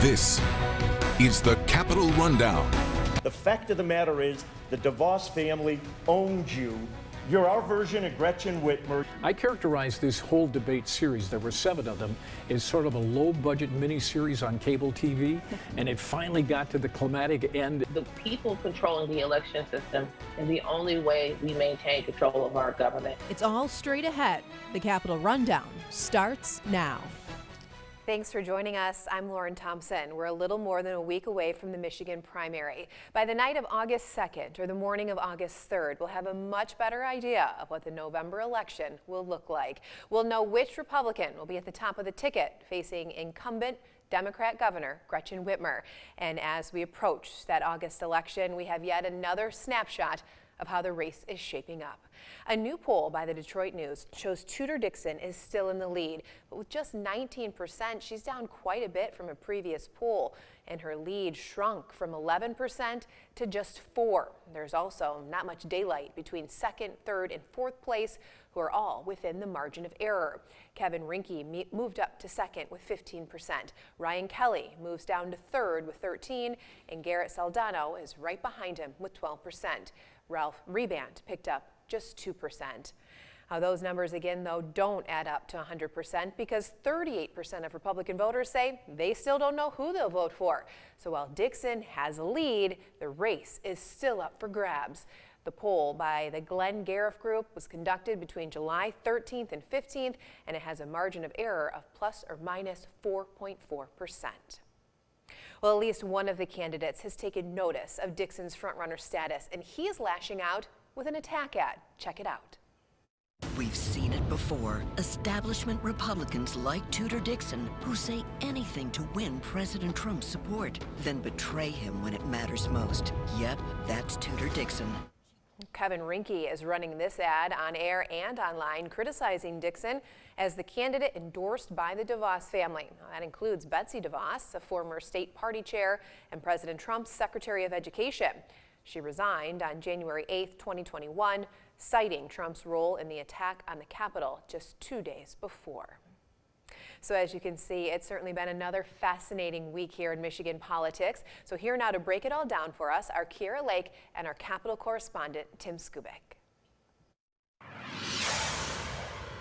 This is the Capitol Rundown. The fact of the matter is the DeVos family owns you. You're our version of Gretchen Whitmer. I characterize this whole debate series, there were 7 of them, as sort of a low-budget mini-series on cable TV, and it finally got to the climatic end. The people controlling the election system is the only way we maintain control of our government. It's all straight ahead. The Capitol Rundown starts now. Thanks for joining us. I'm Lauren Thompson. We're a little more than a week away from the Michigan primary. By the night of August 2nd or the morning of August 3rd, we'll have a much better idea of what the November election will look like. We'll know which Republican will be at the top of the ticket facing incumbent Democrat Governor Gretchen Whitmer. And as we approach that August election, we have yet another snapshot of how the race is shaping up. A new poll by the Detroit News shows Tudor Dixon is still in the lead, but with just 19%, she's down quite a bit from a previous poll, and her lead shrunk from 11% to just 4%. There's also not much daylight between second, third, and fourth place, who are all within the margin of error. Kevin Rinke moved up to second with 15%. Ryan Kelly moves down to third with 13%, and Garrett Soldano is right behind him with 12%. Ralph Reband picked up just 2%. Those numbers again, though, don't add up to 100% because 38% of Republican voters say they still don't know who they'll vote for. So while Dixon has a lead, the race is still up for grabs. The poll by the Glenn Gariff Group was conducted between July 13th and 15th, and it has a margin of error of plus or minus 4.4%. Well, at least one of the candidates has taken notice of Dixon's frontrunner status, and he is lashing out with an attack ad. Check it out. We've seen it before. Establishment Republicans like Tudor Dixon who say anything to win President Trump's support, then betray him when it matters most. Yep, that's Tudor Dixon. Kevin Rinke is running this ad on air and online, criticizing Dixon as the candidate endorsed by the DeVos family. That includes Betsy DeVos, a former state party chair and President Trump's Secretary of Education. She resigned on January 8th, 2021, citing Trump's role in the attack on the Capitol just 2 days before. So as you can see, it's certainly been another fascinating week here in Michigan politics. So here now to break it all down for us are Kiera Lake and our Capitol correspondent, Tim Skubik.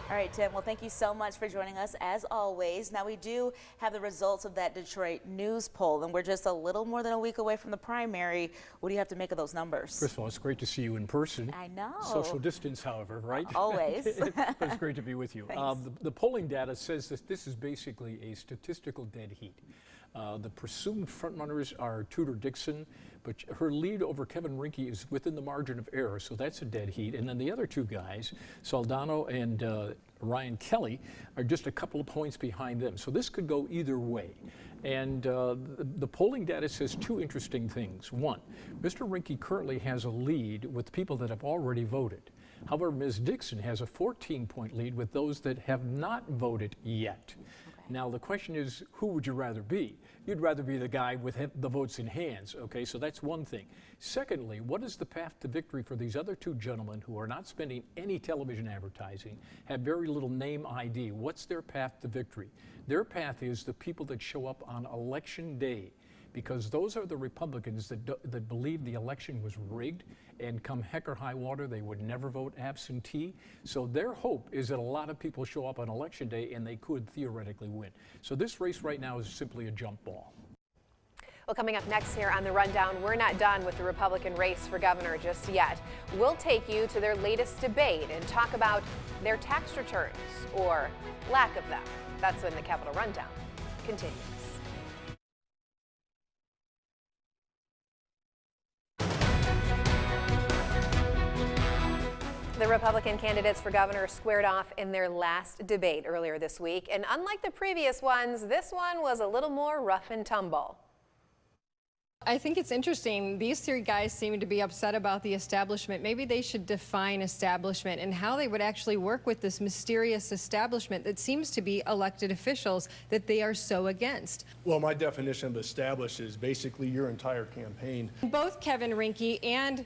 All right, Tim, well, thank you so much for joining us as always. Now, we do have the results of that Detroit News poll, and we're just a little more than a week away from the primary. What do you have to make of those numbers? First of all, it's great to see you in person. I know. Social distance, however, right? Always. But it's great to be with you. The polling data says that this is basically a statistical dead heat. The presumed frontrunners are Tudor Dixon, but her lead over Kevin Rinke is within the margin of error, so that's a dead heat. And then the other two guys, Soldano and Ryan Kelly, are just a couple of points behind them. So this could go either way. And the polling data says 2 interesting things. One, Mr. Rinke currently has a lead with people that have already voted. However, Ms. Dixon has a 14-point lead with those that have not voted yet. Now, the question is, who would you rather be? You'd rather be the guy with the votes in hands, okay? So that's one thing. Secondly, what is the path to victory for these other 2 gentlemen who are not spending any television advertising, have very little name ID? What's their path to victory? Their path is the people that show up on Election Day, because those are the Republicans that believe the election was rigged, and come heck or high water, they would never vote absentee. So their hope is that a lot of people show up on Election Day and they could theoretically win. So this race right now is simply a jump ball. Well, coming up next here on The Rundown, we're not done with the Republican race for governor just yet. We'll take you to their latest debate and talk about their tax returns, or lack of them. That's when the Capitol Rundown continues. The Republican candidates for governor squared off in their last debate earlier this week, and unlike the previous ones, this one was a little more rough and tumble. I think it's interesting. These 3 guys seem to be upset about the establishment. Maybe they should define establishment and how they would actually work with this mysterious establishment that seems to be elected officials that they are so against. Well, my definition of established is basically your entire campaign. Both Kevin Rinke and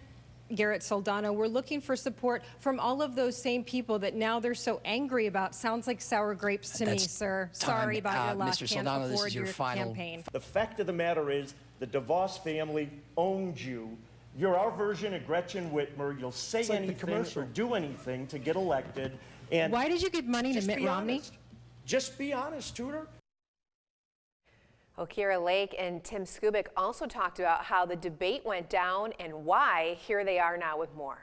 Garrett Soldano. We're looking for support from all of those same people that now they're so angry about. Sounds like sour grapes to me, sir. Sorry about your loss. Mr. Can't Soldano, this afford is your final campaign. The fact of the matter is, the DeVos family owns you. You're our version of Gretchen Whitmer. You'll say anything or do anything to get elected. And why did you give money to Mitt Romney? Just be honest, Tudor. Well, Kira Lake and Tim Skubic also talked about how the debate went down and why. Here they are now with more.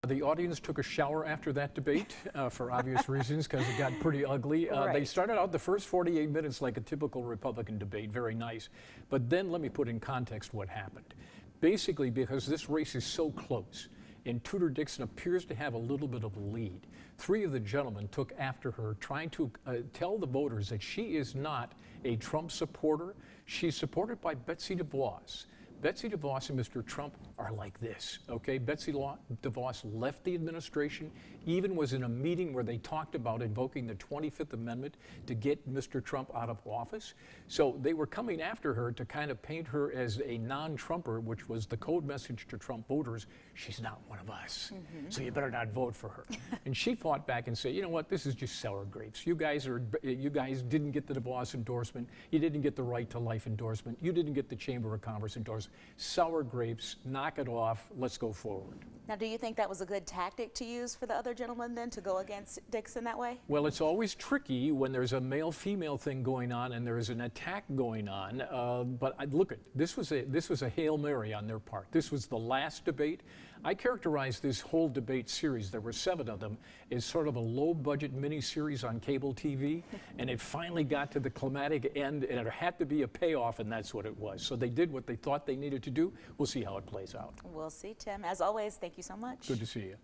The audience took a shower after that debate for obvious reasons, because it got pretty ugly. They started out the first 48 minutes like a typical Republican debate, very nice. But then let me put in context what happened. Basically, because this race is so close, and Tudor Dixon appears to have a little bit of a lead, three of the gentlemen took after her, trying to tell the voters that she is not a Trump supporter. She's supported by Betsy DeVos. Betsy DeVos and Mr. Trump are like this, okay? Betsy DeVos left the administration, even was in a meeting where they talked about invoking the 25th Amendment to get Mr. Trump out of office. So they were coming after her to kind of paint her as a non-Trumper, which was the code message to Trump voters. She's not one of us, so you better not vote for her. And she fought back and said, you know what, this is just sour grapes. You guys didn't get the DeVos endorsement. You didn't get the Right to Life endorsement. You didn't get the Chamber of Commerce endorsement. Sour grapes, knock it off, let's go forward. Now, do you think that was a good tactic to use for the other gentleman then, to go against Dixon that way? Well, it's always tricky when there's a male-female thing going on and there is an attack going on. But look, this was a Hail Mary on their part. This was the last debate. I characterize this whole debate series, there were 7 of them, as sort of a low-budget mini-series on cable TV, and it finally got to the climatic end, and it had to be a payoff, and that's what it was. So they did what they thought they needed to do. We'll see how it plays out. We'll see, Tim. As always, thank you so much. Good to see you.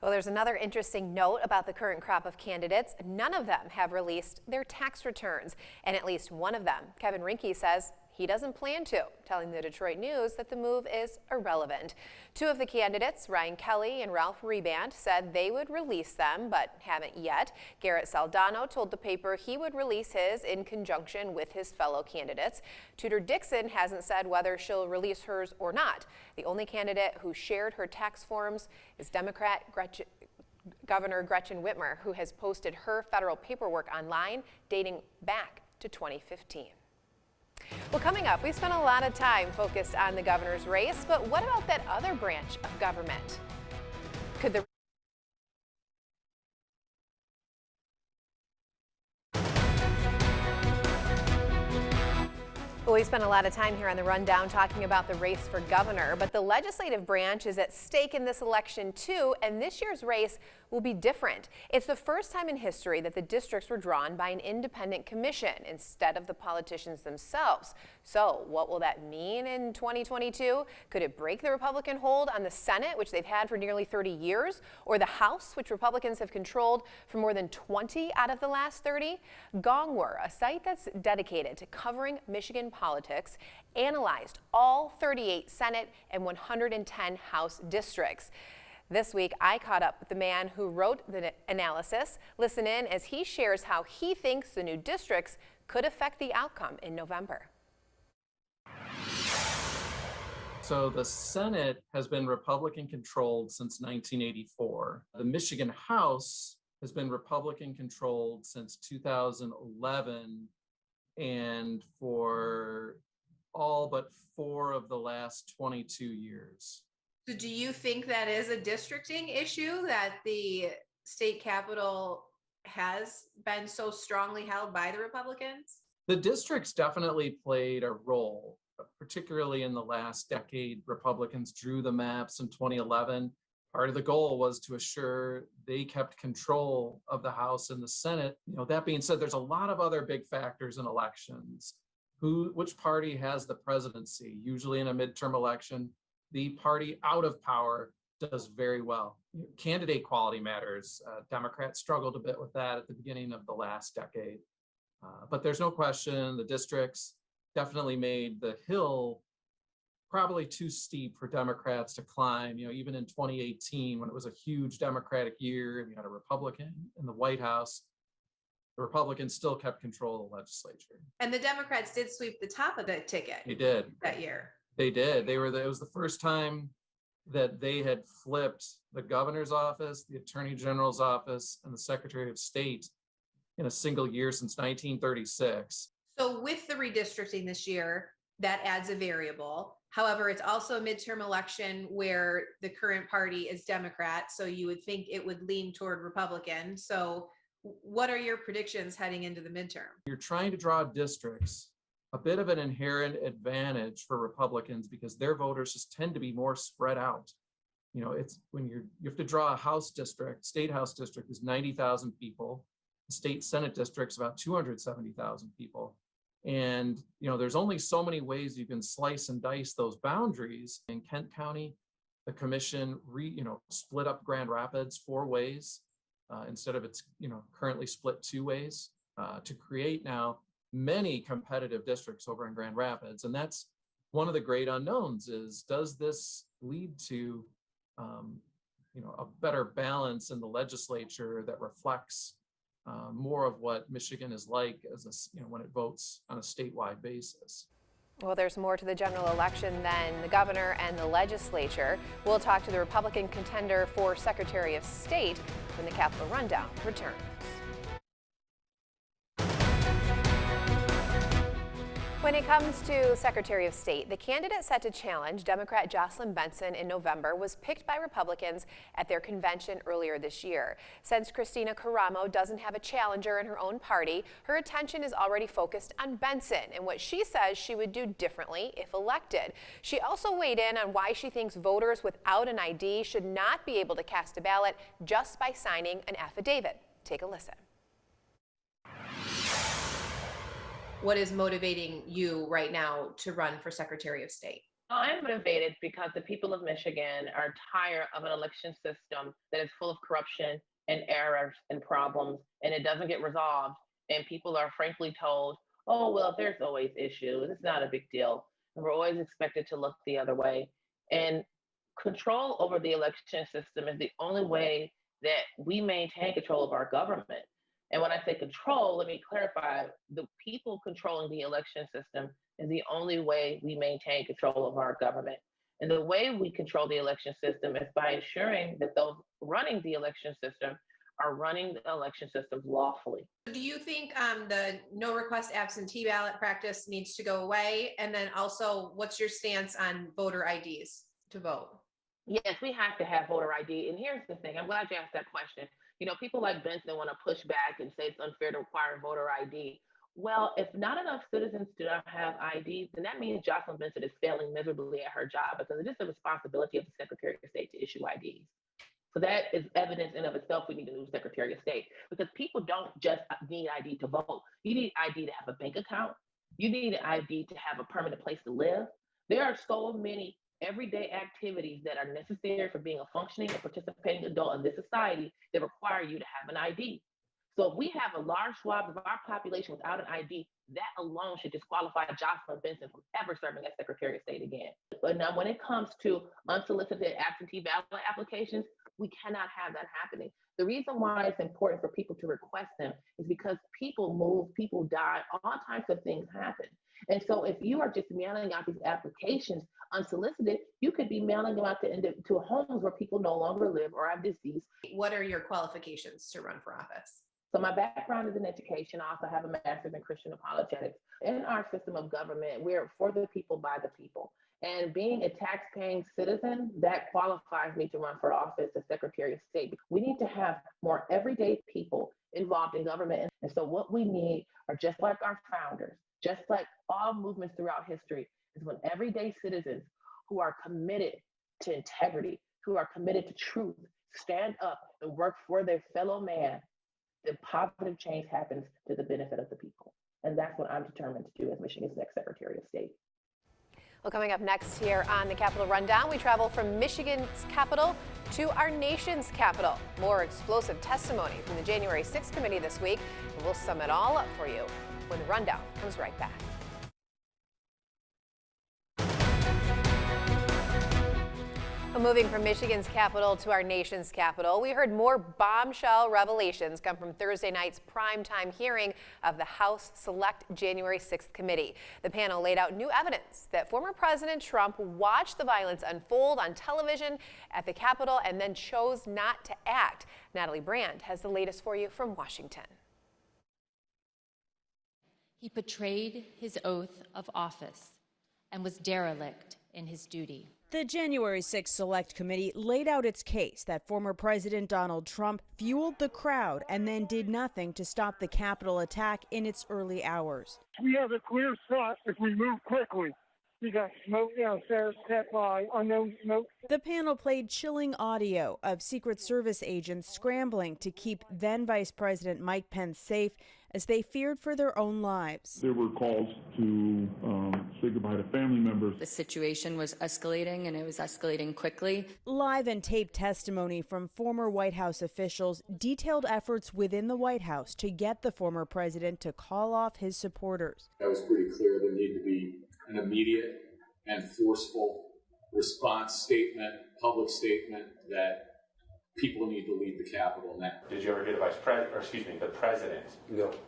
Well, there's another interesting note about the current crop of candidates. None of them have released their tax returns, and at least one of them, Kevin Rinke, says he doesn't plan to, telling the Detroit News that the move is irrelevant. 2 of the candidates, Ryan Kelly and Ralph Reband, said they would release them, but haven't yet. Garrett Soldano told the paper he would release his in conjunction with his fellow candidates. Tudor Dixon hasn't said whether she'll release hers or not. The only candidate who shared her tax forms is Democrat Governor Gretchen Whitmer, who has posted her federal paperwork online dating back to 2015. Well, coming up, we spent a lot of time focused on the governor's race, but what about that other branch of government? Could the Well, we spent a lot of time here on the Rundown talking about the race for governor, but the legislative branch is at stake in this election too, and this year's race will be different. It's the first time in history that the districts were drawn by an independent commission instead of the politicians themselves. So what will that mean in 2022? Could it break the Republican hold on the Senate, which they've had for nearly 30 years, or the House, which Republicans have controlled for more than 20 out of the last 30? Gongwer, a site that's dedicated to covering Michigan politics, analyzed all 38 Senate and 110 House districts. This week, I caught up with the man who wrote the analysis. Listen in as he shares how he thinks the new districts could affect the outcome in November. So the Senate has been Republican controlled since 1984. The Michigan House has been Republican controlled since 2011, and for all but 4 of the last 22 years. So do you think that is a districting issue, that the state capital has been so strongly held by the Republicans? The districts definitely played a role, particularly in the last decade. Republicans drew the maps in 2011. Part of the goal was to assure they kept control of the House and the Senate. That being said, there's a lot of other big factors in elections. Which party has the presidency? Usually in a midterm election, the party out of power does very well. Candidate quality matters. Democrats struggled a bit with that at the beginning of the last decade. But there's no question the districts definitely made the hill probably too steep for Democrats to climb. Even in 2018, when it was a huge Democratic year and you had a Republican in the White House, the Republicans still kept control of the legislature. And the Democrats did sweep the top of the ticket. They did. That year. They did. It was the first time that they had flipped the governor's office, the attorney general's office, and the secretary of state in a single year since 1936. So with the redistricting this year, that adds a variable. However, it's also a midterm election where the current party is Democrat, so you would think it would lean toward Republican. So what are your predictions heading into the midterm? You're trying to draw districts, a bit of an inherent advantage for Republicans because their voters just tend to be more spread out. You know, it's when you have to draw a House district, state House district is 90,000 people. The state Senate district's about 270,000 people. And, you know, there's only so many ways you can slice and dice those boundaries. In Kent County, the commission split up Grand Rapids 4 ways instead of its, currently split 2 ways to create now many competitive districts over in Grand Rapids. And that's one of the great unknowns is, does this lead to, a better balance in the legislature that reflects more of what Michigan is like as when it votes on a statewide basis. Well, there's more to the general election than the governor and the legislature. We'll talk to the Republican contender for Secretary of State when the Capitol Rundown returns. When it comes to Secretary of State, the candidate set to challenge Democrat Jocelyn Benson in November was picked by Republicans at their convention earlier this year. Since Christina Caramo doesn't have a challenger in her own party, her attention is already focused on Benson and what she says she would do differently if elected. She also weighed in on why she thinks voters without an ID should not be able to cast a ballot just by signing an affidavit. Take a listen. What is motivating you right now to run for Secretary of State? I'm motivated because the people of Michigan are tired of an election system that is full of corruption and errors and problems, and it doesn't get resolved. And people are frankly told, oh, well, there's always issues. It's not a big deal. And we're always expected to look the other way. And control over the election system is the only way that we maintain control of our government. And when I say control, let me clarify, the people controlling the election system is the only way we maintain control of our government. And the way we control the election system is by ensuring that those running the election system are running the election systems lawfully. Do you think the no request absentee ballot practice needs to go away? And then also, what's your stance on voter IDs to vote? Yes, we have to have voter ID. And here's the thing, I'm glad you asked that question. People like Benson want to push back and say it's unfair to require voter ID. Well, if not enough citizens do not have IDs, then that means Jocelyn Benson is failing miserably at her job because it is the responsibility of the Secretary of State to issue IDs. So that is evidence in of itself we need a new Secretary of State because people don't just need ID to vote. You need ID to have a bank account. You need an ID to have a permanent place to live. There are so many everyday activities that are necessary for being a functioning and participating adult in this society that require you to have an ID. So if we have a large swath of our population without an ID, that alone should disqualify Jocelyn Benson from ever serving as Secretary of State again. But now when it comes to unsolicited absentee ballot applications, we cannot have that happening. The reason why it's important for people to request them is because people move, people die, all types of things happen. And so if you are just mailing out these applications unsolicited, you could be mailing them out to homes where people no longer live or are deceased. What are your qualifications to run for office? So my background is in education. I also have a master's in Christian apologetics. In our system of government, we're for the people, by the people. And being a tax-paying citizen, that qualifies me to run for office as Secretary of State. We need to have more everyday people involved in government. And so what we need are just like our founders, just like all movements throughout history, is when everyday citizens who are committed to integrity, who are committed to truth, stand up and work for their fellow man, then positive change happens to the benefit of the people. And that's what I'm determined to do as Michigan's next Secretary of State. Well, coming up next here on the Capitol Rundown, we travel from Michigan's capital to our nation's capital. More explosive testimony from the January 6th committee this week, and we'll sum it all up for you when the Rundown comes right back. Well, moving from Michigan's capital to our nation's capital, we heard more bombshell revelations come from Thursday night's primetime hearing of the House Select January 6th Committee. The panel laid out new evidence that former President Trump watched the violence unfold on television at the Capitol and then chose not to act. Natalie Brand has the latest for you from Washington. He betrayed his oath of office and was derelict in his duty. The January 6th Select Committee laid out its case that former President Donald Trump fueled the crowd and then did nothing to stop the Capitol attack in its early hours. We have a clear shot if we move quickly. We got smoke downstairs, set by unknown smoke. The panel played chilling audio of Secret Service agents scrambling to keep then Vice President Mike Pence safe as they feared for their own lives. There were calls to say goodbye to family members. The situation was escalating, and it was escalating quickly. Live and taped testimony from former White House officials detailed efforts within the White House to get the former president to call off his supporters. That was pretty clear. There needed to be an immediate and forceful response statement, public statement that people need to leave the Capitol now. Did you ever hear the president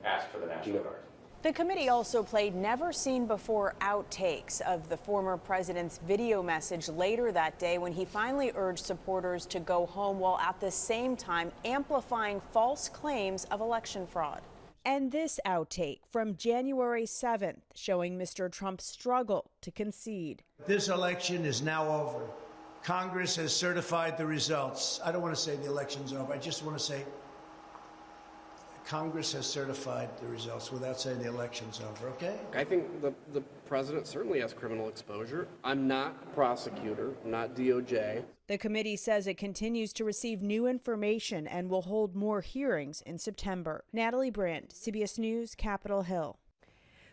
ask for the National Guard? The committee also played never-seen-before outtakes of the former president's video message later that day when he finally urged supporters to go home while at the same time amplifying false claims of election fraud. And this outtake from January 7th showing Mr. Trump's struggle to concede. This election is now over. Congress has certified the results. I don't want to say the election's over. I just want to say Congress has certified the results without saying the election's over, okay? I think the president certainly has criminal exposure. I'm not a prosecutor, I'm not DOJ. The committee says it continues to receive new information and will hold more hearings in September. Natalie Brand, CBS News, Capitol Hill.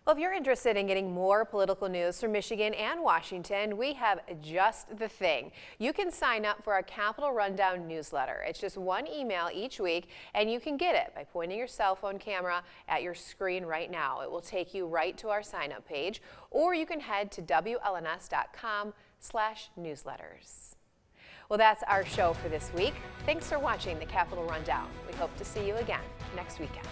Well, if you're interested in getting more political news from Michigan and Washington, we have just the thing. You can sign up for our Capitol Rundown newsletter. It's just one email each week, and you can get it by pointing your cell phone camera at your screen right now. It will take you right to our sign-up page, or you can head to WLNS.com/newsletters. Well, that's our show for this week. Thanks for watching the Capitol Rundown. We hope to see you again next weekend.